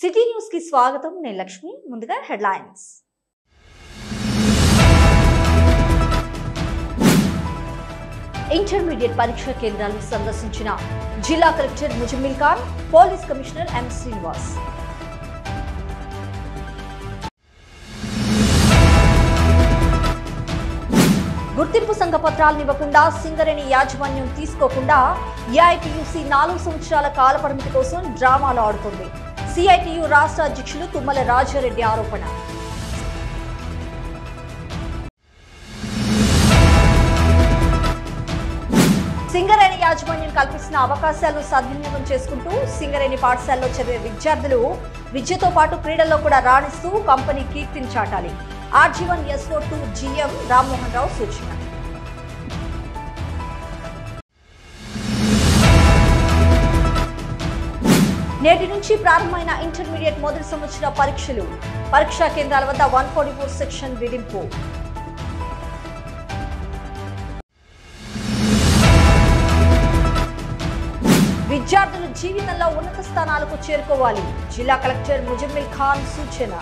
City news కి స్వాగతం. నేను లక్ష్మి. ముందుగా హెడ్లైన్స్. ఇంటర్మీడియట్ పరీక్షా కేంద్రాలను సందర్శించిన జిల్లా collector Muzammil Khan, police commissioner M Srinivas. గుర్తింపు సంఘ పత్రాలను ఇవ్వకుండా సింగరేణి యాజమాన్యం తీసుకోకుండా ఏఐటీయూసీ 4 సంవత్సరాల కాల పరిమితి కోసం డ్రామాలు ఆడుతుంది. సిఐటియు రాష్ట్ర అధ్యక్షులు తుమ్మల రాజారెడ్డి ఆరోపణ. సింగరేణి యాజమాన్యం కల్పిస్తున్న అవకాశాలను సద్వినియోగం చేసుకుంటూ సింగరేణి పాఠశాలలో చదివే విద్యార్థులు విద్యతో పాటు క్రీడల్లో కూడా రాణిస్తూ కంపెనీ కీర్తిని చాటాలి. RG1 SO2 GM రామ్మోహన్ రావు సూచన. నేటి నుంచి ప్రారంభమైన ఇంటర్మీడియట్ మొదటి సంవత్సర పరీక్షలు. పరీక్షా కేంద్రాల వద్ద 144 సెక్షన్ విధింపు. విద్యార్థులు జీవితంలో ఉన్నత స్థానాలకు చేరుకోవాలి. జిల్లా కలెక్టర్ ముజమ్మిల్ ఖాన్ సూచన.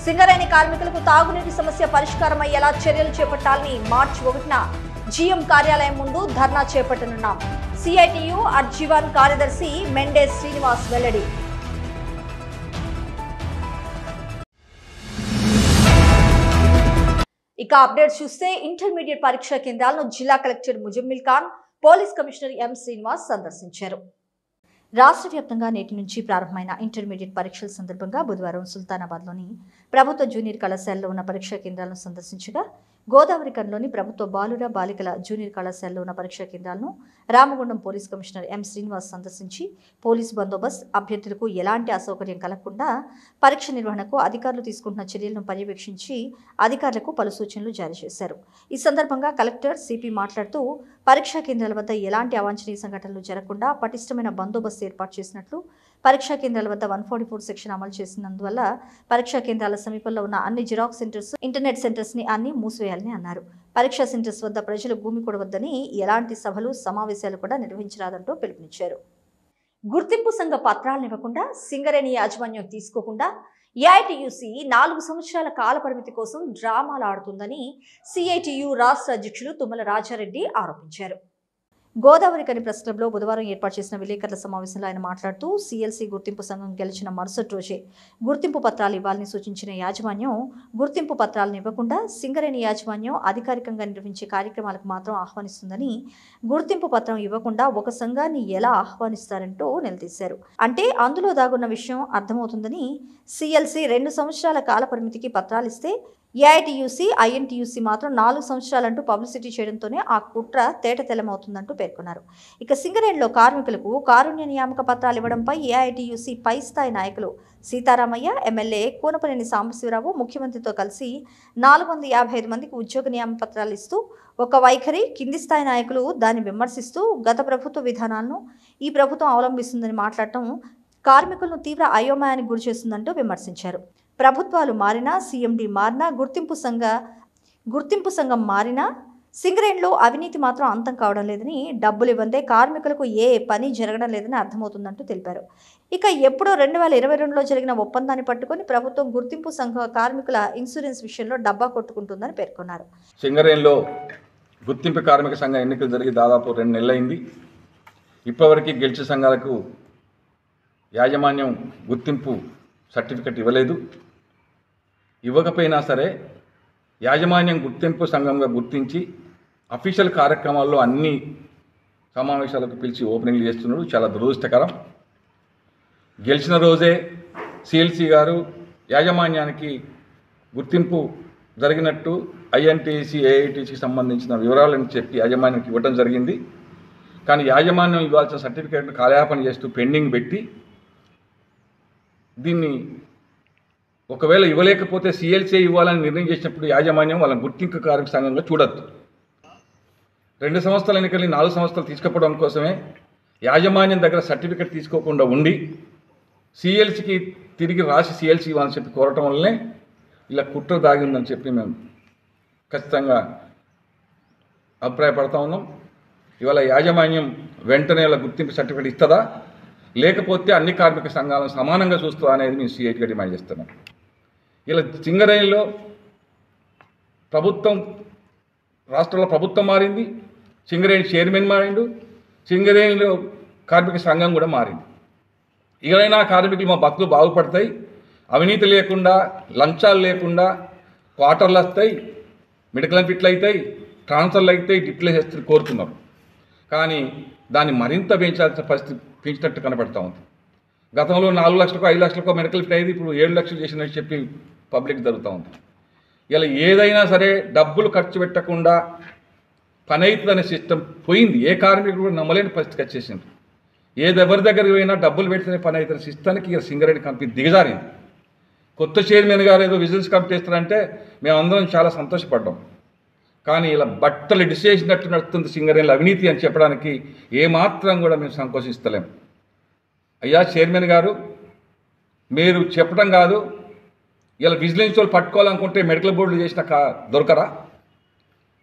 సింగరేణి కార్మికులకు తాగునీటి సమస్య పరిష్కారం అయ్యేలా చర్యలు చేపట్టాలని మార్చి 1న GM కార్యాలయం ముందు ధర్నా చేపట్టనున్నాం. సిఐటియు RG1 కార్యదర్శి మెండే శ్రీనివాస్ వెల్లడి. ఇక అప్డేట్స్ చూస్తే ఇంటర్మీడియట్ పరీక్షా కేంద్రాలను జిల్లా collector Muzammil Khan, police commissioner M Srinivas సందర్శించారు. రాష్ట్ర వ్యాప్తంగా నేటి నుంచి ప్రారంభమైన ఇంటర్మీడియట్ పరీక్షల సందర్భంగా బుధవారం సుల్తానాబాద్లోని ప్రభుత్వ జూనియర్ కళాశాలలో ఉన్న పరీక్షా కేంద్రాలను సందర్శించగా, గోదావరిఖండ్లోని ప్రభుత్వ బాలుర బాలికల జూనియర్ కళాశాలలో ఉన్న పరీక్షా కేంద్రాలను Ramagundam police commissioner M Srinivas సందర్శించి పోలీస్ బందోబస్తు, అభ్యర్థులకు ఎలాంటి అసౌకర్యం కలగకుండా పరీక్ష నిర్వహణకు అధికారులు తీసుకుంటున్న చర్యలను పర్యవేక్షించి అధికారులకు పలు సూచనలు జారీ చేశారు. ఈ సందర్భంగా కలెక్టర్ సిపి మాట్లాడుతూ, పరీక్షా కేంద్రాల వద్ద ఎలాంటి అవాంఛనీయ సంఘటనలు జరగకుండా పటిష్టమైన బందోబస్తు ఏర్పాటు చేసినట్లు, పరీక్షా కేంద్రాల వద్ద 144 సెక్షన్ అమలు చేసినందువల్ల పరీక్షా కేంద్రాల సమీపంలో ఉన్న అన్ని జిరాక్స్ సెంటర్స్, ఇంటర్నెట్ సెంటర్స్ ని అన్ని మూసివేయాలని అన్నారు. పరీక్షా సెంటర్స్ వద్ద ప్రజలు భూమి కొడవద్దని, ఎలాంటి సభలు, సమావేశాలు కూడా నిర్వహించరాదంటూ పిలుపునిచ్చారు. గుర్తింపు సంఘ పత్రాలను ఇవ్వకుండా సింగరేణి యాజమాన్యం తీసుకోకుండా ఏఐటీయూసీ 4 సంవత్సరాల కాల పరిమితి కోసం డ్రామాలు ఆడుతుందని సిఐటియు రాష్ట్ర అధ్యక్షులు తుమ్మల రాజారెడ్డి ఆరోపించారు. గోదావరిఖని ప్రెస్ క్లబ్లో బుధవారం ఏర్పాటు చేసిన విలేకరుల సమావేశంలో ఆయన మాట్లాడుతూ, సిఎల్సి గుర్తింపు సంఘం గెలిచిన మరుసటి రోజే గుర్తింపు పత్రాలు ఇవ్వాలని సూచించిన యాజమాన్యం గుర్తింపు పత్రాలను ఇవ్వకుండా సింగరేణి యాజమాన్యం అధికారికంగా నిర్వహించే కార్యక్రమాలకు మాత్రం ఆహ్వానిస్తుందని, గుర్తింపు పత్రం ఇవ్వకుండా ఒక సంఘాన్ని ఎలా ఆహ్వానిస్తారంటూ నిలదీశారు. అంటే అందులో దాగున్న విషయం అర్థమవుతుందని, సిఎల్సి 2 సంవత్సరాల కాల పరిమితికి పత్రాలు ఇస్తే ఏఐటీయూసీ, ఐఎన్టీయూసీ మాత్రం 4 సంవత్సరాలంటూ పబ్లిసిటీ చేయడంతోనే ఆ కుట్ర తేటతెల్లమవుతుందంటూ పేర్కొన్నారు. ఇక సింగరేణిలో కార్మికులకు కారుణ్య నియామక పత్రాలు ఇవ్వడంపై ఏఐటీయూసీ పై స్థాయి నాయకులు సీతారామయ్య, ఎమ్మెల్యే కూనపనేని సాంబశివరావు ముఖ్యమంత్రితో కలిసి 455 మందికి ఉద్యోగ నియామక పత్రాలు ఇస్తూ ఒక వైఖరి, కింది స్థాయి నాయకులు దాన్ని విమర్శిస్తూ గత ప్రభుత్వ విధానాలను ఈ ప్రభుత్వం అవలంబిస్తుందని మాట్లాడటం కార్మికులను తీవ్ర అయోమయానికి గురిచేస్తుందంటూ విమర్శించారు. ప్రభుత్వాలు మారినా, సీఎండీ మారినా, గుర్తింపు సంఘం మారినా సింగరేణిలో అవినీతి మాత్రం అంతం కావడం లేదని, డబ్బులు ఇవ్వందే కార్మికులకు ఏ పని జరగడం లేదని అర్థమవుతుందంటూ తెలిపారు. ఇక ఎప్పుడో 2022లో జరిగిన ఒప్పందాన్ని పట్టుకొని ప్రభుత్వం గుర్తింపు సంఘ కార్మికుల ఇన్సూరెన్స్ విషయంలో డబ్బా కొట్టుకుంటుందని పేర్కొన్నారు. సింగరేణిలో గుర్తింపు కార్మిక సంఘ ఎన్నికలు జరిగి దాదాపు 2 నెలలైంది. ఇప్పటివరకు గెలిచే సంఘాలకు యాజమాన్యం గుర్తింపు సర్టిఫికెట్ ఇవ్వలేదు. ఇవ్వకపోయినా సరే యాజమాన్యం గుర్తింపు సంఘంగా గుర్తించి అఫీషియల్ కార్యక్రమాల్లో అన్ని సమావేశాలకు పిలిచి ఓపెనింగ్లు చేస్తున్నాడు. చాలా దురదృష్టకరం. గెలిచిన రోజే సిఎల్సి గారు యాజమాన్యానికి గుర్తింపు జరిగినట్టు ఐఎన్టీసీ, ఏఐటీసీకి సంబంధించిన వివరాలను చెప్పి యాజమాన్యానికి ఇవ్వడం జరిగింది. కానీ యాజమాన్యం ఇవ్వాల్సిన సర్టిఫికేట్ను కాలయాపన చేస్తూ పెండింగ్ పెట్టి, దీన్ని ఒకవేళ ఇవ్వలేకపోతే సిఎల్సీ ఇవ్వాలని నిర్ణయం చేసినప్పుడు యాజమాన్యం వాళ్ళని గుర్తింపు కార్మిక సంఘంగా చూడద్దు. 2 సంవత్సరాల ఎన్నికల్ని 4 సంవత్సరాలు తీసుకుపోవడం కోసమే యాజమాన్యం దగ్గర సర్టిఫికెట్ తీసుకోకుండా ఉండి సిఎల్సీకి తిరిగి రాసి సిఎల్సీ ఇవ్వాలని చెప్పి కోరటం వల్లనే ఇలా కుట్ర దాగిందని చెప్పి మేము ఖచ్చితంగా అభిప్రాయపడతా ఉన్నాం. ఇవాళ యాజమాన్యం వెంటనే వాళ్ళ గుర్తింపు సర్టిఫికేట్ ఇస్తుందా, లేకపోతే అన్ని కార్మిక సంఘాలను సమానంగా చూస్తుందా అనేది మేము సిఐటిగా డిమాండ్ చేస్తున్నాం. ఇలా సింగరేణిలో రాష్ట్రంలో ప్రభుత్వం మారింది, సింగరేణి చైర్మన్ మారిండు, సింగరేణిలో కార్మిక సంఘం కూడా మారింది. ఇకనైనా కార్మికులు మా బతుకులు బాగుపడతాయి, అవినీతి లేకుండా, లంచాలు లేకుండా క్వార్టర్లు వస్తాయి, మెడికల్ ఫిట్లు అవుతాయి, ట్రాన్స్ఫర్లు అవుతాయి, డిప్లే చేస్తే కోరుతున్నారు. కానీ దాన్ని మరింత పెంచాల్సిన పరిస్థితి పెంచినట్టు కనబడుతూ ఉంది. గతంలో 4 లక్షలకో 5 లక్షలకో మెడికల్ ఫిట్ అయ్యేది, ఇప్పుడు 7 లక్షలు చేసినట్టు చెప్పి పబ్లిక్ జరుగుతూ ఉంది. ఇలా ఏదైనా సరే డబ్బులు ఖర్చు పెట్టకుండా పని అవుతుందనే సిస్టమ్ పోయింది. ఏ కార్మికుడు కూడా నమ్మలేని పరిస్థితికి వచ్చేసింది. ఎవరి దగ్గరికి పోయినా డబ్బులు పెడితేనే పని అవుతున్న సిస్టానికి ఇక సింగరేణి కంపెనీ దిగజారింది. కొత్త చైర్మన్ గారు ఏదో విజిలెన్స్ కమిటీ ఇస్తారంటే మేమందరం చాలా సంతోషపడ్డాం. కానీ ఇలా బట్టలు డిసేసినట్టు నడుస్తుంది సింగరేణిలో అవినీతి అని చెప్పడానికి ఏమాత్రం కూడా మేము సంకోచిస్తలేం. అయ్యా చైర్మన్ గారు, మీరు చెప్పడం కాదు, ఇలా విజిలెన్స్ వాళ్ళు పట్టుకోవాలనుకుంటే మెడికల్ బోర్డులు చేసిన దొరకరా?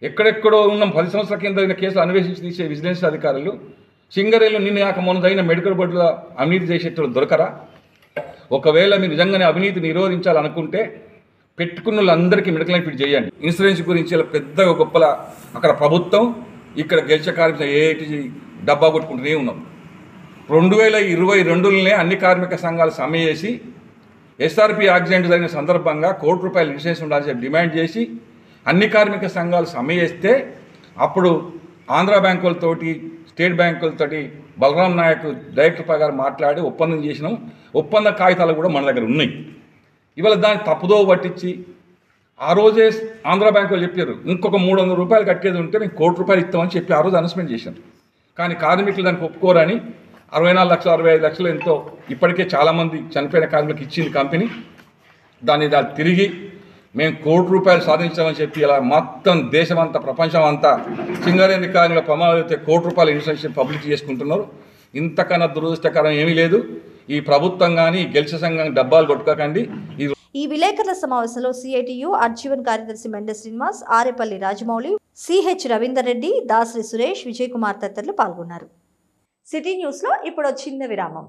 ఎక్కడెక్కడో ఉన్న 10 సంవత్సరాల కింద అయిన కేసులు అన్వేషించి తీసే విజిలెన్స్ అధికారులు సింగరేణిలో నిన్న కాక మొన్నదైన మెడికల్ బోర్డులో అవినీతి చేసేటప్పుడు దొరకరా? ఒకవేళ మీరు నిజంగానే అవినీతి నిరోధించాలనుకుంటే పెట్టుకున్న వాళ్ళందరికీ మెడికల్ ఫిట్ చేయండి. ఇన్సూరెన్స్ గురించి ఇలా పెద్దగా గొప్పల అక్కడ ప్రభుత్వం, ఇక్కడ గెలిచే కార్మికులు ఏటి డబ్బా కొట్టుకుంటూనే ఉన్నాం. 2022లోనే అన్ని కార్మిక సంఘాలు సమ్మె చేసి ఎస్ఆర్పి యాక్సిడెంట్ జరిగిన సందర్భంగా ₹1 కోటి ఇన్సూరెన్స్ ఉండాలని చెప్పి డిమాండ్ చేసి అన్ని కార్మిక సంఘాలు సమ్మె చేస్తే అప్పుడు ఆంధ్ర బ్యాంకులతోటి, స్టేట్ బ్యాంకులతోటి బలరాం నాయక్ డైరెక్టర్ ప్రకారం మాట్లాడి ఒప్పందం చేసినాం. ఒప్పంద కాగితాలు కూడా మన దగ్గర ఉన్నాయి. ఇవాళ దాన్ని తప్పుదో పట్టించి ఆ రోజే ఆంధ్ర బ్యాంకులు చెప్పారు ఇంకొక ₹300 కట్టేది ఉంటే మేము ₹1 కోటి ఇస్తామని చెప్పి ఆ రోజు అనౌన్స్మెంట్ చేశారు. కానీ కార్మికులు దానికి ఒప్పుకోరని 64 లక్షలు 65 లక్షలు ఎంతో ఇప్పటికే చాలామంది చనిపోయిన కార్మికులకు ఇచ్చింది కంపెనీ. దాన్ని తిరిగి మేము ₹1 కోటి సాధించామని చెప్పి ఇలా మొత్తం దేశమంతా ప్రపంచం అంతా సింగరేణి కార్మికుల ప్రమాదం అయితే ₹1 కోటి ఇన్సూరెన్స్ పబ్లిక్ చేసుకుంటున్నారు. ఇంతకన్నా దురదృష్టకరం ఏమీ లేదు. ఈ ప్రభుత్వం కానీ గెలిచే సంఘం డబ్బాలు కొట్టుకోకండి. ఈ విలేకరుల సమావేశంలో సిఐటియు అర్జీవన్ కార్యదర్శి మెండ శ్రీనివాస్, ఆరేపల్లి రాజమౌళి, సిహెచ్ రవీందర్ రెడ్డి, దాసరి సురేష్, విజయ్ కుమార్ తదితరులు పాల్గొన్నారు. సిటీ న్యూస్ లో ఇప్పుడు చిన్న విరామం.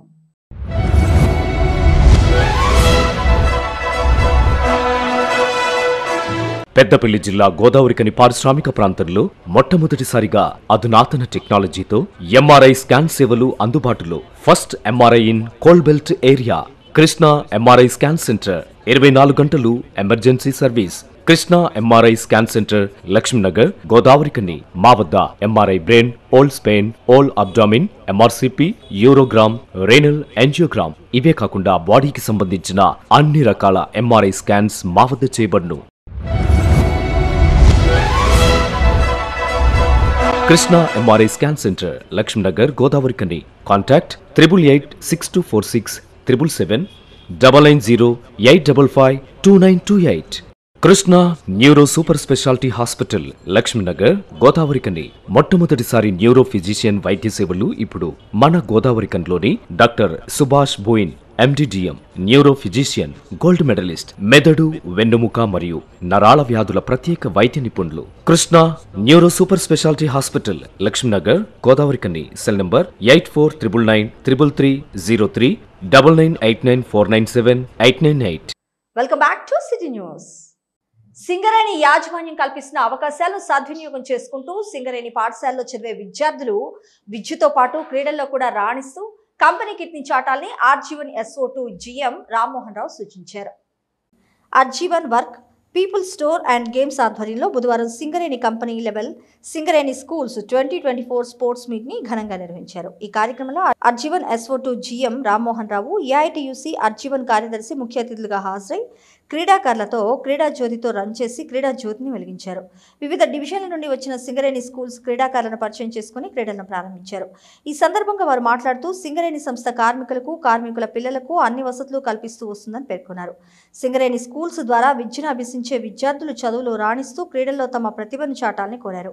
పెద్దపల్లి జిల్లా గోదావరికని పారిశ్రామిక ప్రాంతంలో మొట్టమొదటిసారిగా అధునాతన టెక్నాలజీతో ఎంఆర్ఐ స్కాన్ సేవలు అందుబాటులో. First MRI in coal belt area. Krishna MRI scan centre 24 గంటలు emergency service. Krishna MRI scan centre, Lakshminagar, Godavarikhani. మా వద్ద MRI brain, whole spine, whole abdomen, MRCP, urogram, renal angiogram, ఇవే కాకుండా బాడీకి సంబంధించిన అన్ని రకాల ఎంఆర్ఐ స్కాన్స్ మా వద్ద చేయబడును. Krishna MRI scan centre, Lakshminagar, Godavarikhani. Contact 8862467777 99085552928. Krishna neuro super speciality hospital, Lakshminagar, Godavarikhani. మొట్టమొదటిసారి న్యూరో ఫిజిషియన్ వైద్య సేవలు ఇప్పుడు మన గోదావరికన్లోని doctor Subhash Boin, MD DM, neuro physician, gold medalist, మెదడు, వెన్నుముక మరియు నరాల వ్యాధుల ప్రత్యేక వైద్య నిపుణులు. Krishna neuro super speciality hospital, Lakshminagar, Godavarikhani. Cell number 84993303 9989497898. Welcome back to city news. Singareni యాజమాన్యం కల్పిస్తున్న అవకాశాలను సద్వినియోగం చేసుకుంటూ సింగరేణి పాఠశాలలో చదివే విద్యార్థులు విద్యతో పాటు క్రీడల్లో కూడా రాణిస్తూ కంపెనీ కిట్ని చాటాలని R G one SO2 GM Rammohan Rao సూచించారు. R G one work people store and games ఆధ్వర్యంలో బుధవారం Singareni company level Singareni schools 2024 sports meet ని ఘనంగా నిర్వహించారు. ఈ కార్యక్రమంలో R G one SO2 GM Rammohan Rao, AITUC R G one కార్యదర్శి ముఖ్య అతిథులుగా హాజరై క్రీడాకారులతో క్రీడా జ్యోతితో రన్ చేసి క్రీడా జ్యోతిని వెలిగించారు. వివిధ డివిజన్ల నుండి వచ్చిన సింగరేణి స్కూల్స్ క్రీడాకారులను పరిచయం చేసుకుని క్రీడలను ప్రారంభించారు. ఈ సందర్భంగా వారు మాట్లాడుతూ సింగరేణి సంస్థ కార్మికులకు, కార్మికుల పిల్లలకు అన్ని వసతులు కల్పిస్తూ వస్తుందని పేర్కొన్నారు. సింగరేణి స్కూల్స్ ద్వారా విద్యను అభ్యసించే విద్యార్థులు చదువులో రాణిస్తూ క్రీడల్లో తమ ప్రతిభను చాటాలని కోరారు.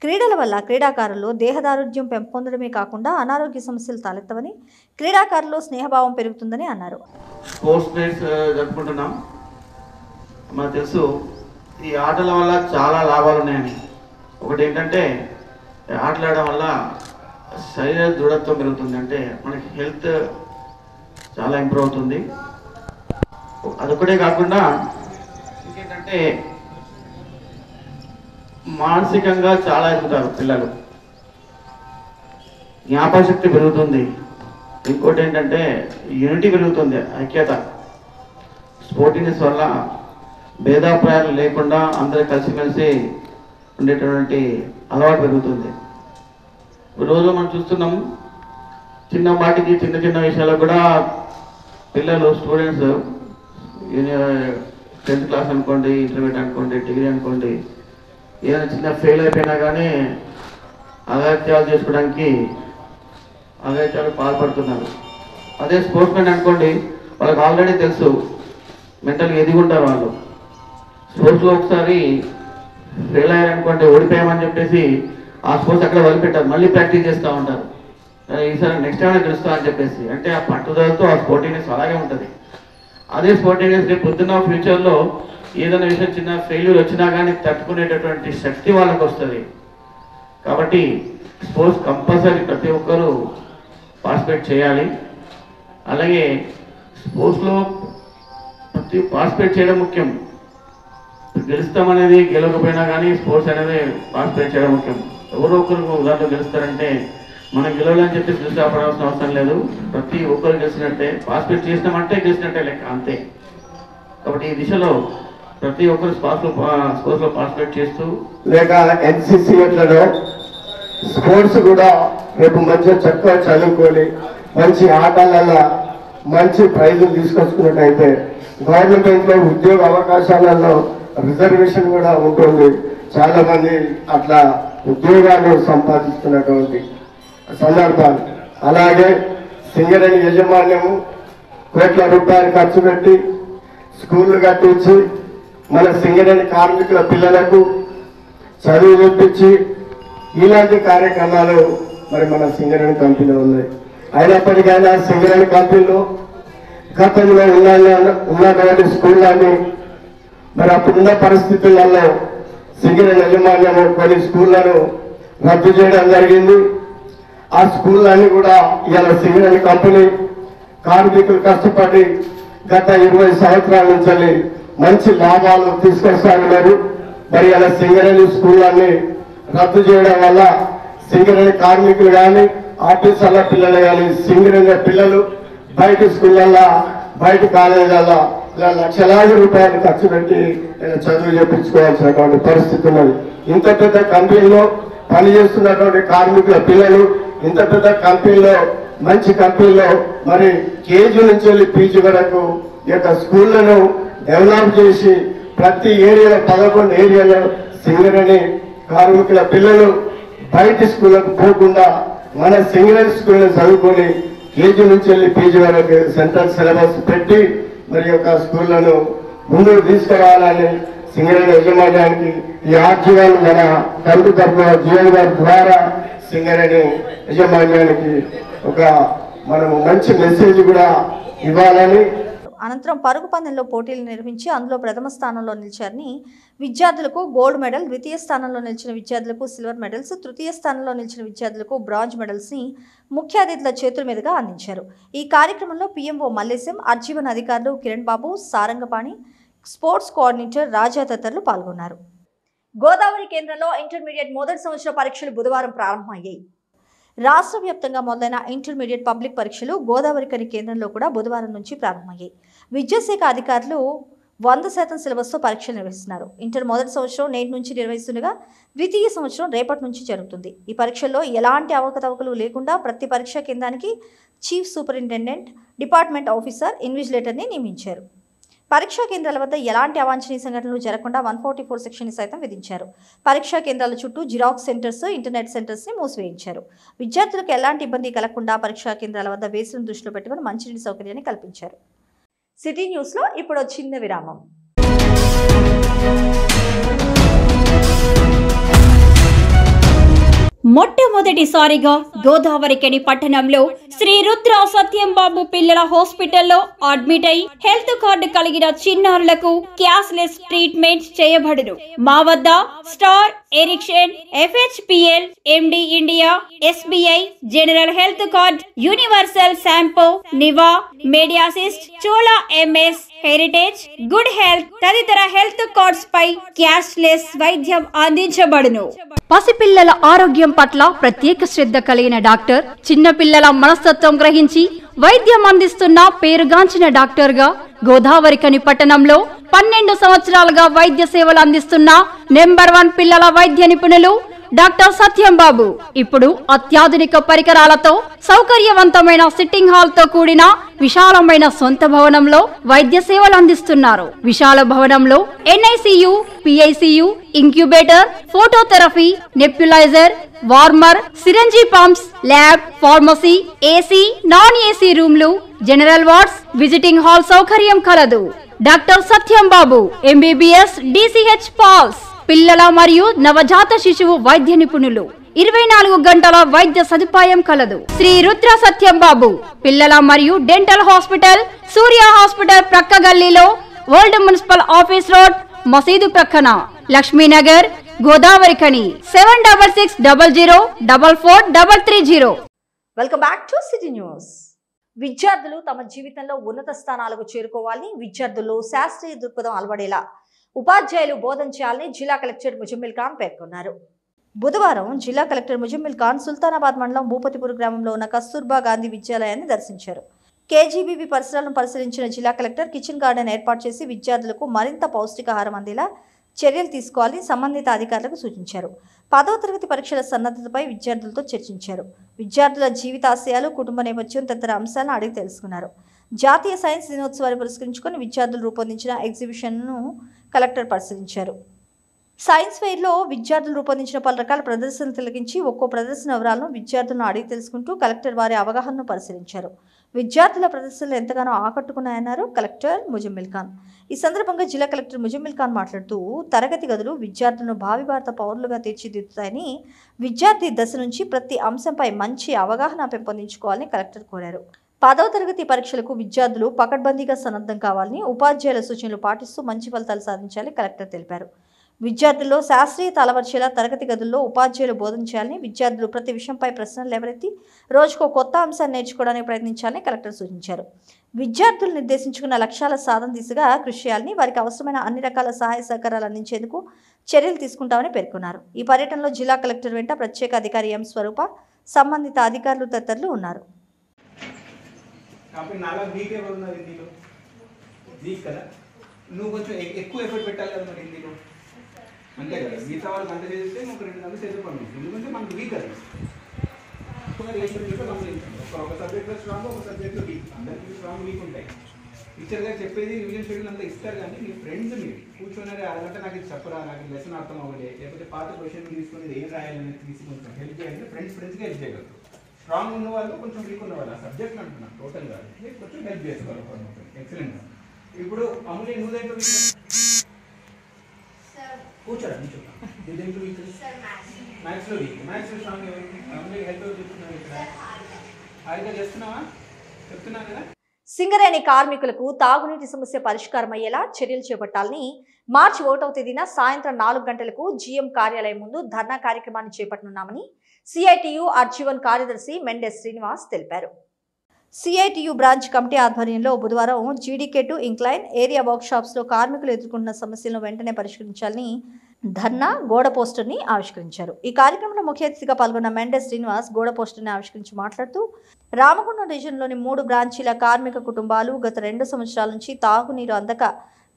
క్రీడల వల్ల క్రీడాకారుల్లో దేహదారుఢ్యం పెంపొందడమే కాకుండా అనారోగ్య సమస్యలు తలెత్తవని, క్రీడాకారుల్లో స్నేహభావం పెరుగుతుందని అన్నారు. మనకు తెలుసు ఈ ఆటల వల్ల చాలా లాభాలు ఉన్నాయని. ఒకటి ఏంటంటే ఆటలాడడం వల్ల శరీర దృఢత్వం పెరుగుతుంది, అంటే మనకి హెల్త్ చాలా ఇంప్రూవ్ అవుతుంది. అదొకటే కాకుండా ఇంకేంటంటే మానసికంగా చాలా ఎదుగుతారు పిల్లలు, జ్ఞాపకశక్తి పెరుగుతుంది. ఇంకోటి ఏంటంటే యూనిటీ పెరుగుతుంది, ఐక్యత. స్పోర్టివ్నెస్ వల్ల భేదాభిప్రాయాలు లేకుండా అందరూ కలిసిమెలిసి ఉండేటటువంటి అలవాటు పెరుగుతుంది. రోజు మనం చూస్తున్నాం, చిన్న వాటికి చిన్న చిన్న విషయాలకు కూడా పిల్లలు స్టూడెంట్స్ 10th క్లాస్ అనుకోండి, ఇంటర్మీడియట్ అనుకోండి, డిగ్రీ అనుకోండి, ఏదైనా చిన్న ఫెయిల్ అయిపోయినా కానీ అఘాయిత్యాలు చేసుకోవడానికి అఘాయిత్యాలు పాల్పడుతున్నారు. అదే స్పోర్ట్స్ మెన్ అనుకోండి, వాళ్ళకి ఆల్రెడీ తెలుసు మెంటల్గా ఎదిగుంటారు వాళ్ళు. స్పోర్ట్స్లో ఒకసారి ఫెయిల్ అయ్యారనుకోండి, ఓడిపోయామని చెప్పేసి ఆ స్పోర్ట్స్ అక్కడ వదిలిపెట్టారు, మళ్ళీ ప్రాక్టీస్ చేస్తూ ఉంటారు. ఈసారి నెక్స్ట్ టైం గెలుస్తా అని చెప్పేసి, అంటే ఆ పట్టుదలతో ఆ స్పోర్టివ్నెస్ అలాగే ఉంటుంది. అదే స్పోర్టివ్నెస్ రేపు పొద్దున్న ఫ్యూచర్లో ఏదైనా విషయం చిన్న ఫెయిల్యూర్ వచ్చినా కానీ తట్టుకునేటటువంటి శక్తి వాళ్ళకు వస్తుంది. కాబట్టి స్పోర్ట్స్ కంపల్సరీ ప్రతి ఒక్కరూ పార్టిసిపేట్ చేయాలి. అలాగే స్పోర్ట్స్లో పార్టిసిపేట్ చేయడం ముఖ్యం. గెలుస్తామనేది గెలవకపోయినా కానీ స్పోర్ట్స్ అనేది పార్టిసిపేట్ చేయడం ముఖ్యం. ఎవరో ఒకరు దాంట్లో గెలుస్తారంటే మనం గెలవాలని చెప్పి గెలిచాల్సిన అవసరం లేదు. ప్రతి ఒక్కరు గెలిచినట్టే, పార్టిసిపేట్ చేసినామంటే గెలిచినట్టే లెక్క, అంతే. కాబట్టి ఈ దిశలో ప్రతి ఒక్కరు స్పోర్ట్స్లో పార్టిసిపేట్ చేస్తూ లేక ఎన్సీసీలలో స్పోర్ట్స్ కూడా రేపు మంచిగా చక్కగా చదువుకొని మంచి ఆటలలో మంచి ప్రైజులు తీసుకొచ్చుకున్నట్టయితే గవర్నమెంట్లో ఉద్యోగ అవకాశాలలో రిజర్వేషన్ కూడా ఉంటుంది. చాలా మంది అట్లా ఉద్యోగాలు సంపాదిస్తున్నటువంటి సందర్భాలు. అలాగే సింగరేణి యాజమాన్యము కోట్ల రూపాయలు ఖర్చు పెట్టి స్కూళ్ళు కట్టించి మన సింగరేణి కార్మికుల పిల్లలకు చదువు చూపించి ఇలాంటి కార్యక్రమాలు మరి మన సింగరేణి కంపెనీలో ఉన్నాయి. అయినప్పటికైనా సింగరేణి కంపెనీలో గతంలో ఉన్నటువంటి స్కూళ్ళని మరి అప్పుడున్న పరిస్థితులలో సింగరేణి యాజమాన్యము కొన్ని స్కూళ్లను రద్దు చేయడం జరిగింది. ఆ స్కూళ్ళన్నీ కూడా ఇవాళ సింగరేణి కంపెనీ కార్మికులు కష్టపడి గత 20 సంవత్సరాల నుంచి మంచి లాభాలు తీసుకొస్తున్నారు. మరి అలా సింగరేణి స్కూళ్ళన్నీ రద్దు చేయడం వల్ల సింగరేణి కార్మికులు కానీ ఆఫీసర్ల పిల్లలు కానీ సింగరేణి పిల్లలు బయట స్కూళ్ళల్లో బయట కాలేజీలలో ఇలా లక్షలాది రూపాయలు ఖర్చు పెట్టి చదువు చేయించుకోవాల్సినటువంటి పరిస్థితి ఉన్నది. ఇంత పెద్ద కంపెనీలో పనిచేస్తున్నటువంటి కార్మికుల పిల్లలు ఇంత పెద్ద కంపెనీలో మంచి కంపెనీలో మరి కేజీ నుంచి వెళ్ళి పీజీ వరకు ఈ యొక్క స్కూళ్లను డెవలప్ చేసి ప్రతి ఏరియాలో 11 ఏరియాలో సింగరేణి కార్మికుల పిల్లలు బయట స్కూళ్ళకు పోకుండా మన సింగరేణి స్కూల్లో చదువుకొని కేజీ నుంచి వెళ్ళి పీజీ వరకు సెంట్రల్ సిలబస్ పెట్టి మరి యొక్క స్కూళ్లను ముందుకు తీసుకురావాలని సింగరేణి యాజమాన్యానికి ఈ ఆర్జీవాలు మన కలుగు తరఫున జీవన్ గారి ద్వారా సింగరేణి యాజమాన్యానికి ఒక మనము మంచి మెసేజ్ కూడా ఇవ్వాలని. అనంతరం పరుగు పందెంలో పోటీలు నిర్వహించి అందులో ప్రథమ స్థానంలో నిలిచారని విద్యార్థులకు గోల్డ్ మెడల్, ద్వితీయ స్థానంలో నిలిచిన విద్యార్థులకు సిల్వర్ మెడల్స్, తృతీయ స్థానంలో నిలిచిన విద్యార్థులకు బ్రాంజ్ మెడల్స్ ని ముఖ్య అతిథుల చేతుల మీదుగా అందించారు. ఈ కార్యక్రమంలో పిఎంఓ మల్లేశం, అర్జీవన్ అధికారులు కిరణ్ బాబు, సారంగపాణి, స్పోర్ట్స్ కోఆర్డినేటర్ రాజా తదితరులు పాల్గొన్నారు. గోదావరి కేంద్రంలో ఇంటర్మీడియట్ మొదటి సంవత్సర పరీక్షలు బుధవారం ప్రారంభమయ్యాయి. రాష్ట్ర వ్యాప్తంగా మొదలైన ఇంటర్మీడియట్ పబ్లిక్ పరీక్షలు గోదావరి కని కేంద్రంలో కూడా బుధవారం నుంచి ప్రారంభమయ్యాయి. విద్యాశాఖ అధికారులు 100% సిలబస్తో పరీక్షలు నిర్వహిస్తున్నారు. ఇంటర్ మొదటి సంవత్సరం నేటి నుంచి నిర్వహిస్తుండగా ద్వితీయ సంవత్సరం రేపటి నుంచి జరుగుతుంది. ఈ పరీక్షల్లో ఎలాంటి అవకతవకలు లేకుండా ప్రతి పరీక్షా కేంద్రానికి చీఫ్ సూపరింటెండెంట్, డిపార్ట్మెంట్ ఆఫీసర్, ఇన్విజిలేటర్ని నియమించారు. పరీక్షా కేంద్రాల వద్ద ఎలాంటి అవాంఛనీయ సంఘటనలు జరగకుండా 144 సెక్షన్ సైతం విధించారు. పరీక్షా కేంద్రాల చుట్టూ జిరాక్స్ సెంటర్స్, ఇంటర్నెట్ సెంటర్స్ ని మూసివేయించారు. విద్యార్థులకు ఎలాంటి ఇబ్బంది కలగకుండా పరీక్షా కేంద్రాల వద్ద వేసులను దృష్టిలో పెట్టుకుని మంచినీటి సౌకర్యాన్ని కల్పించారు. సిటీ న్యూస్ లో ఇప్పుడు చిన్న విరామం. మొట్ట మొట్టమొదటిసారిగా గోదావరికని పట్టణంలో శ్రీ రుద్ర సత్యంబాబు పిల్లల హాస్పిటల్లో అడ్మిట్ అయి హెల్త్ కార్డు కలిగిన చిన్నారులకు క్యాష్లెస్ ట్రీట్మెంట్ చేయబడును. మా వద్ద Star, Ericson, FHPL, MD India, SBI, general health card, universal Sompo, Niva, Medi Assist, Chola MS, Heritage, good health తదితర హెల్త్ కార్డ్స్ పై క్యాష్లెస్ వైద్యం అందించబడును. పసిపిల్లల ఆరోగ్యం పట్ల ప్రత్యేక శ్రద్ధ కలిగిన డాక్టర్, చిన్న పిల్లల మనస్తత్వం గ్రహించి వైద్యం అందిస్తున్న పేరుగాంచిన డాక్టర్ గా గోదావరికని పట్టణంలో 12 సంవత్సరాలుగా వైద్య సేవలు అందిస్తున్న నంబర్ 1 పిల్లల వైద్య నిపుణులు డాక్టర్ సత్యంబాబు ఇప్పుడు అత్యాధునిక పరికరాలతో సౌకర్యవంతమైన సిట్టింగ్ హాల్ తో కూడిన విశాలమైన సొంత భవనంలో వైద్య సేవలు అందిస్తున్నారు. విశాల భవనంలో NICU, PICU, incubator, phototherapy, nebuliser, warmer, syringe pumps, lab, pharmacy, AC, non AC రూమ్లు, జనరల్ వార్డ్స్, విజిటింగ్ హాల్ సౌకర్యం కలదు. Doctor Satyambabu MBBS, DCH PALS, పిల్లల మరియు నవజాత శిశువు వైద్య నిపుణులు, 24 గంటల వైద్య సదుపాయం కలదు. శ్రీ రుద్ర సత్యంబాబు పిల్లల మరియు డెంటల్ హాస్పిటల్, సూర్య హాస్పిటల్ ప్రక్క గల్లీలో, ఓల్డ్ మున్సిపల్ ఆఫీస్ రోడ్, మసీదు ప్రక్కన, Lakshmi Nagar, Godavarikhani. 7600004430. Welcome back to city news. విద్యార్థులు తమ జీవితంలో ఉన్నత స్థానాలకు చేరుకోవాలని, విద్యార్థుల్లో శాస్త్రీయ దృక్పథం అలవడేలా ఉపాధ్యాయులు బోధన చేయాలని జిల్లా కలెక్టర్ ముజమ్మిల్ ఖాన్ పేర్కొన్నారు. బుధవారం జిల్లా కలెక్టర్ ముజమ్మిల్ ఖాన్ సుల్తానాబాద్ మండలం భూపతిపూర్ గ్రామంలో ఉన్న కస్తూర్బా గాంధీ విద్యాలయాన్ని దర్శించారు. KGBV పరిసరాలను పరిశీలించిన జిల్లా కలెక్టర్ కిచెన్ గార్డెన్ ఏర్పాటు చేసి విద్యార్థులకు మరింత పౌష్టికాహారం అందేలా చర్యలు తీసుకోవాలని సంబంధిత అధికారులకు సూచించారు. 10వ తరగతి పరీక్షల సన్నద్ధతపై విద్యార్థులతో చర్చించారు. విద్యార్థుల జీవితాశయాలు, కుటుంబ నేపథ్యం తదితర అంశాలను అడిగి తెలుసుకున్నారు. జాతీయ సైన్స్ దినోత్సవాన్ని పురస్కరించుకొని విద్యార్థులు రూపొందించిన ఎగ్జిబిషన్ను కలెక్టర్ పరిశీలించారు. సైన్స్ ఫెయిర్లో విద్యార్థులు రూపొందించిన పలు రకాల ప్రదర్శనలు తిలకించి ఒక్కో ప్రదర్శన వివరాలను విద్యార్థులను అడిగి తెలుసుకుంటూ కలెక్టర్ వారి అవగాహనను పరిశీలించారు. విద్యార్థుల ప్రదర్శనలు ఎంతగానో ఆకట్టుకున్నాయన్నారు కలెక్టర్ ముజమ్మిల్ ఖాన్. ఈ సందర్భంగా జిల్లా కలెక్టర్ ముజమ్మిల్ ఖాన్ మాట్లాడుతూ తరగతి గదులు విద్యార్థులను భావి భారత పౌరులుగా తీర్చిదిద్దుతాయని, విద్యార్థి దశ నుంచి ప్రతి అంశంపై మంచి అవగాహన పెంపొందించుకోవాలని కలెక్టర్ కోరారు. 10వ తరగతి పరీక్షలకు విద్యార్థులు పకడ్బందీగా సన్నద్ధం కావాలని, ఉపాధ్యాయుల సూచనలు పాటిస్తూ మంచి ఫలితాలు సాధించాలని కలెక్టర్ తెలిపారు. విద్యార్థుల్లో శాస్త్రీయత అలవర్చేలా తరగతి గదుల్లో ఉపాధ్యాయులు బోధన చేయాలని, విద్యార్థులు ప్రతి విషయంపై ప్రశ్నలు లేవనెత్తి రోజుకో కొత్త అంశాన్ని నేర్చుకోవడానికి ప్రయత్నించాలని కలెక్టర్ సూచించారు. విద్యార్థులు నిర్దేశించుకున్న లక్ష్యాల సాధన దిశగా కృషి చేయాలని, వారికి అవసరమైన అన్ని రకాల సహాయ సహకారాలు అందించేందుకు చర్యలు తీసుకుంటామని పేర్కొన్నారు. ఈ పర్యటనలో జిల్లా కలెక్టర్ వెంట ప్రత్యేక అధికారి M స్వరూప, సంబంధిత అధికారులు తదితరులు ఉన్నారు. కాబట్టి నాలా వీక్ ఎవరు ఉన్నారు హిందీలో? వీక్ కదా, నువ్వు కొంచెం ఎక్కువ ఎఫర్ట్ పెట్టాలి కదా మరి హిందీలో, అంతే కదా. మిగతా వాళ్ళకి అంత చేస్తే నువ్వు 2 నెలలు చదువుకోండి, ఎందుకంటే మనకు వీక్ అది. ఒక సబ్జెక్ట్లో స్ట్రాంగ్, ఒక సబ్జెక్ట్లో వీక్, అందరికీ స్ట్రాంగ్ వీక్ ఉంటాయి. టీచర్ గారు చెప్పేది రివిజన్ షెడ్యూల్ అంతా ఇస్తారు, కానీ మీ ఫ్రెండ్స్ మీరు కూర్చొని అరగంట నాకు ఇది చెప్పరా, నాకు లెసన్ అర్థం అవ్వలే, లేకపోతే పాత క్వశ్చన్ తీసుకొని ఏం రాయాలని తీసి కొంచెం హెల్ప్ చేయాలంటే ఫ్రెండ్స్కి హెల్ప్ చేయగలరు. స్ట్రాంగ్ ఉన్న వాళ్ళు, కొంచెం వీక్ ఉన్న వాళ్ళు, ఆ సబ్జెక్ట్ అంటున్నాను టోటల్ కాదు, కొంచెం హెల్ప్ చేసుకోవాలి. ఎక్సలెంట్. ఇప్పుడు అమూల్య నువ్వు దేంట్లో వీక్? కూర్చోరా నీ చెప్పు, నువ్వు దేంట్లో వీక్? మ్యాథ్స్లో వీక్. మ్యాథ్స్లో స్ట్రాంగ్ ఎవరికి? అమూల్య హెల్ప్ ఎవరు చెప్తున్నావు ఇక్కడ? హాయిగా చేస్తున్నావా? చెప్తున్నావు కదా. సింగరేణి కార్మికులకు తాగునీటి సమస్య పరిష్కారం అయ్యేలా చర్యలు చేపట్టాలని మార్చి 1వ తేదీన సాయంత్రం 4 గంటలకు GM కార్యాలయం ముందు ధర్నా కార్యక్రమాన్ని చేపట్టనున్నామని CITU అర్జీవన్ కార్యదర్శి మెండెస్ శ్రీనివాస్ తెలిపారు. CITU బ్రాంచ్ కమిటీ ఆధ్వర్యంలో బుధవారం GDK2 ఇంక్లైన్ ఏరియా వర్క్షాప్స్లో కార్మికులు ఎదుర్కొంటున్న సమస్యలను వెంటనే పరిష్కరించాలని ధర్నా గోడ పోస్టర్ని ఆవిష్కరించారు. ఈ కార్యక్రమంలో ముఖ్య అతిథిగా పాల్గొన్న మెండెస్ శ్రీనివాస్ గోడ పోస్టర్ని ఆవిష్కరించి మాట్లాడుతూ రామగుండం రీజియన్లోని 3 బ్రాంచీల కార్మిక కుటుంబాలు గత 2 సంవత్సరాల నుంచి తాగునీరు అందక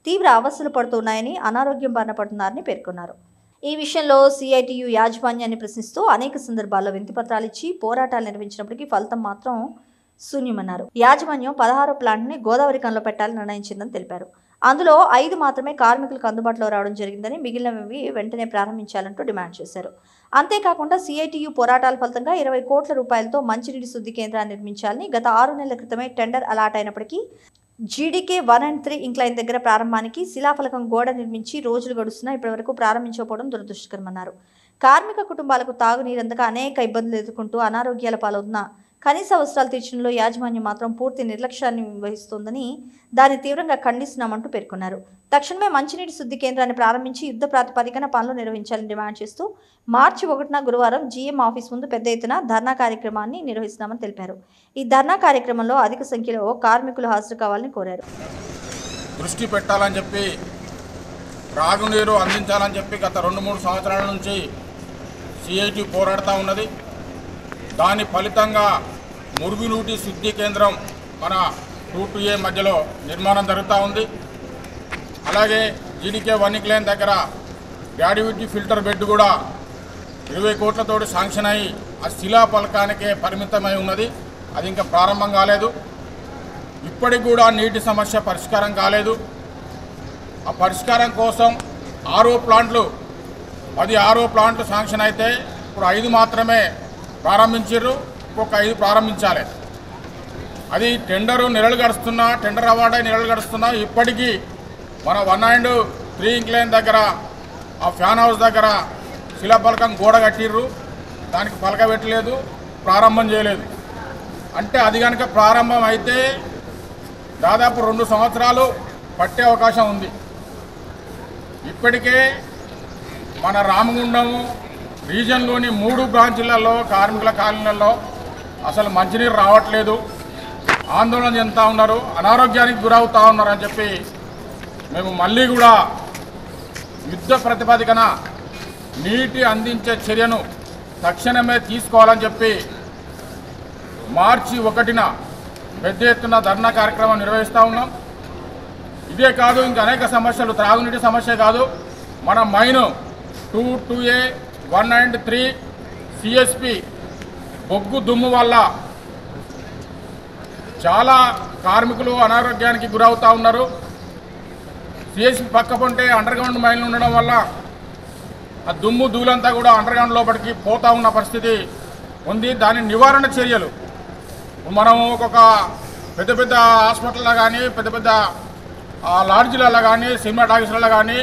తీవ్ర అవస్థలు పడుతున్నాయని, అనారోగ్యం బారిన పడుతున్నారని పేర్కొన్నారు. ఈ విషయంలో CITU యాజమాన్యాన్ని ప్రశ్నిస్తూ అనేక సందర్భాల్లో వినతిపత్రాలు ఇచ్చి పోరాటాలు నిర్వహించినప్పటికీ ఫలితం మాత్రం శూన్యమన్నారు. యాజమాన్యం 16వ ప్లాంట్ని గోదావరికనిలో పెట్టాలని నిర్ణయించిందని తెలిపారు. అందులో 5 మాత్రమే కార్మికులకు అందుబాటులో రావడం జరిగిందని, మిగిలినవి వెంటనే ప్రారంభించాలంటూ డిమాండ్ చేశారు. అంతేకాకుండా CITU పోరాటాల ఫలితంగా 20 కోట్ల రూపాయలతో మంచినీటి శుద్ధి కేంద్రాన్ని నిర్మించాలని గత 6 నెలల క్రితమే టెండర్ అలాట్ అయినప్పటికీ జీడీకే 1 and 3 ఇంక్లైన్ దగ్గర ప్రారంభానికి శిలాఫలకం గోడ నిర్మించి రోజులు గడుస్తున్నా ఇప్పటివరకు ప్రారంభించకపోవడం దురదృష్టకరమన్నారు. కార్మిక కుటుంబాలకు తాగునీరు అందక అనేక ఇబ్బందులు ఎదుర్కొంటూ అనారోగ్యాల పాలవుతున్న కనీస అవసరాలు తీర్చడంలో యాజమాన్యం మాత్రం పూర్తి నిర్లక్ష్యాన్ని వహిస్తోందని దాన్ని తీవ్రంగా ఖండిస్తున్నామంటూ పేర్కొన్నారు. తక్షణమే మంచినీటి శుద్ధి కేంద్రాన్ని ప్రారంభించి యుద్ధ ప్రాతిపదికన పనులు నిర్వహించాలని డిమాండ్ చేస్తూ మార్చి 1న గురువారం జీఎం ఆఫీస్ ముందు పెద్ద ఎత్తున ధర్నా కార్యక్రమాన్ని నిర్వహిస్తున్నామని తెలిపారు. ఈ ధర్నా కార్యక్రమంలో అధిక సంఖ్యలో కార్మికులు హాజరు కావాలని కోరారు. దృష్టి పెట్టాలని చెప్పి త్రాగునీరు అందించాలని చెప్పి గత 2-3 సంవత్సరాల నుంచి సిఐటి పోరాడుతూ ఉన్నది. దాని ఫలితంగా మురుగునీటి శుద్ధి కేంద్రం మన 2-2A మధ్యలో నిర్మాణం జరుగుతూ ఉంది. అలాగే జీడీకే 1 ఇంక్లైన్ దగ్గర గ్రాడ్యుయేట్ ఫిల్టర్ బెడ్ కూడా 20 కోట్లతోటి శాంక్షన్ అయ్యి ఆ శిలాఫలకానికే పరిమితమై ఉన్నది. అది ఇంకా ప్రారంభం కాలేదు. ఇప్పటికి కూడా నీటి సమస్య పరిష్కారం కాలేదు. ఆ పరిష్కారం కోసం 10 ప్లాంట్లు శాంక్షన్ అయితే ఇప్పుడు 5 మాత్రమే ప్రారంభించారు. ఇంకొక 5 ప్రారంభించాలి. అది టెండర్ అవార్డు నెలలు గడుస్తున్నా ఇప్పటికీ మన 1 and 3 ఇంక్లైన్ దగ్గర ఆ ఫ్యాన్ హౌస్ దగ్గర శిలాఫలకం గోడ కట్టిర్రు. దానికి పలక పెట్టలేదు, ప్రారంభం చేయలేదు. అంటే అది కనుక ప్రారంభం అయితే దాదాపు 2 సంవత్సరాలు పట్టే అవకాశం ఉంది. ఇప్పటికే మన రామగుండం రీజన్లోని 3 బ్రాంచీలలో కార్మికుల కాలనీలలో అసలు మంచినీరు రావట్లేదు. ఆందోళన చెందుతూ ఉన్నారు, అనారోగ్యానికి గురవుతూ ఉన్నారని చెప్పి మేము మళ్ళీ కూడా యుద్ధ ప్రాతిపదికన నీటి అందించే చర్యను తక్షణమే తీసుకోవాలని చెప్పి మార్చి 1న పెద్ద ఎత్తున ధర్నా కార్యక్రమం నిర్వహిస్తూ ఉన్నాం. ఇదే కాదు, ఇంకా అనేక సమస్యలు, త్రాగునీటి సమస్య కాదు, మన మైన్ 2-2A 1 and 3 సిఎస్పి బొగ్గు దుమ్ము వల్ల చాలా కార్మికులు అనారోగ్యానికి గురవుతూ ఉన్నారు. సిఎస్పి పక్క పొంటే అండర్గ్రౌండ్ మైన్లు ఉండడం వల్ల ఆ దుమ్ము ధూళంతా కూడా అండర్గ్రౌండ్ లోపలికి పోతూ ఉన్న పరిస్థితి ఉంది. దాని నివారణ చర్యలు మనం ఒక్కొక్క పెద్ద పెద్ద హాస్పిటల్లో కానీ పెద్ద పెద్ద లాడ్జీలలో కానీ సినిమా టాకీస్లలో కానీ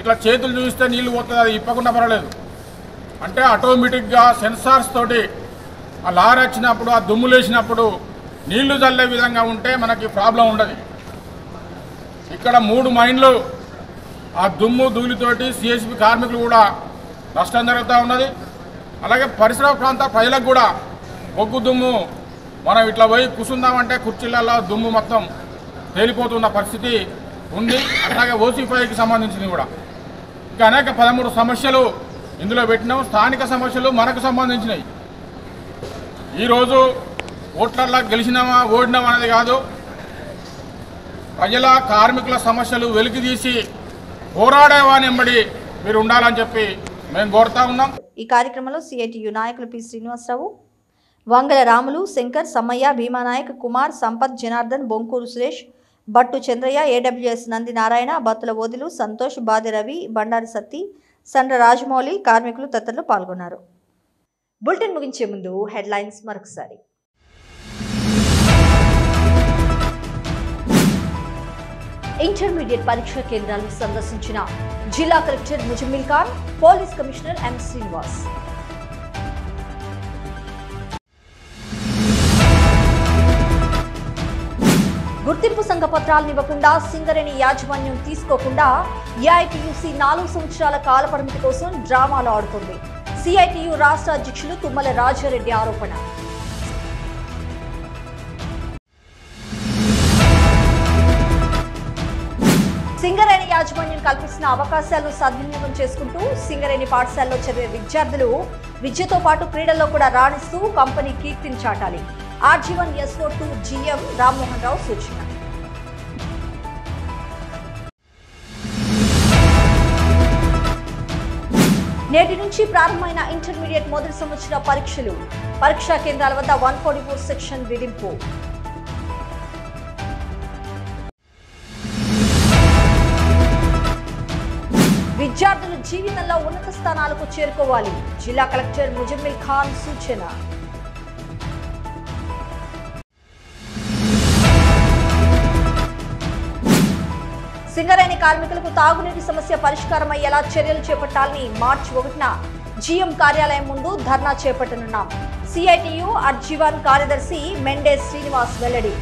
ఇట్లా చేతులు చూస్తే నీళ్లు పోతుంది, అది ఇప్పకుండా పర్వాలేదు. అంటే ఆటోమేటిక్గా సెన్సార్స్ తోటి ఆ లారీ వచ్చినప్పుడు ఆ దుమ్ము లేచినప్పుడు నీళ్లు చల్లే విధంగా ఉంటే మనకి ప్రాబ్లం ఉండదు. ఇక్కడ 3 మైన్లు ఆ దుమ్ము ధూళితోటి సిఎస్పి కార్మికులు కూడా నష్టం జరుగుతూ ఉన్నది. అలాగే పరిసర ప్రాంత ప్రజలకు కూడా బొగ్గు దుమ్ము మనం ఇట్లా పోయి కూర్చుందామంటే కుర్చీలలో దుమ్ము మొత్తం తేలిపోతున్న పరిస్థితి ఉంది. అట్లాగే ఓసీ5కి సంబంధించింది కూడా ఇంకా అనేక 13 సమస్యలు ఇందులో పెట్టినాం. స్థానిక సమస్యలు మనకు సంబంధించినవి. ఈరోజు ఓట్లల్లో గెలిచినామా ఓడినామా అనేది కాదు, ప్రజల కార్మికుల సమస్యలు వెలికితీసి పోరాడేవానెంబడి మీరు ఉండాలని చెప్పి మేము కోరుతా ఉన్నాం. ఈ కార్యక్రమంలో సిఐటియు నాయకులు పి శ్రీనివాసరావు, వంగల రాములు, శంకర్, సమ్మయ్య, భీమానాయక్, కుమార్, సంపత్, జనార్దన్, బొంకూరు సురేష్, బట్టు చంద్రయ్య, ఏడబ్ల్యూఎస్ నంది నారాయణ, బత్తుల ఓదిలు, సంతోష్, బాది రవి, బండారి సత్తి, సండ్ర రాజమౌళి, కార్మికులు తదితరులు పాల్గొన్నారు. బులెటిన్ ముగించే ముందు హెడ్లైన్స్ మరొకసారి. ఇంటర్మీడియట్ పరీక్షా కేంద్రాలను సందర్శించిన జిల్లా collector Muzammil Khan, police commissioner M Srinivas. గుర్తింపు సంఘ పత్రాలను ఇవ్వకుండా సింగరేణి యాజమాన్యం తీసుకోకుండా ఏఐటీయూసీ 4 సంవత్సరాల కాల పరిమితి కోసం డ్రామాలు ఆడుతుంది. సిఐటియు రాష్ట్ర అధ్యక్షులు తుమ్మల రాజారెడ్డి ఆరోపణ. సింగరేణి యాజమాన్యం కల్పిస్తున్న అవకాశాలను సద్వినియోగం చేసుకుంటూ సింగరేణి పాఠశాలలో చదివే విద్యార్థులు విద్యతో పాటు క్రీడల్లో కూడా రాణిస్తూ కంపెనీ కీర్తిని చాటాలి. RG1 SO2 GM రామ్మోహన్ రావు సూచన. నేటి నుంచి ప్రారంభమైన ఇంటర్మీడియట్ మొదటి సంవత్సర పరీక్షలు. పరీక్షా కేంద్రాల వద్ద 144 సెక్షన్ విధింపు. విద్యార్థులు జీవితంలో ఉన్నత స్థానాలకు చేరుకోవాలి. జిల్లా కలెక్టర్ ముజమ్మిల్ ఖాన్ సూచన. సింగరేణి కార్మికులకు తాగునీటి సమస్య పరిష్కారం అయ్యేలా చర్యలు చేపట్టాలని మార్చి 1న జీఎం కార్యాలయం ముందు ధర్నా చేపట్టనున్నాం. సిఐటియు అర్జీవాన్ కార్యదర్శి మెండేస్ శ్రీనివాస్ వెల్లడి.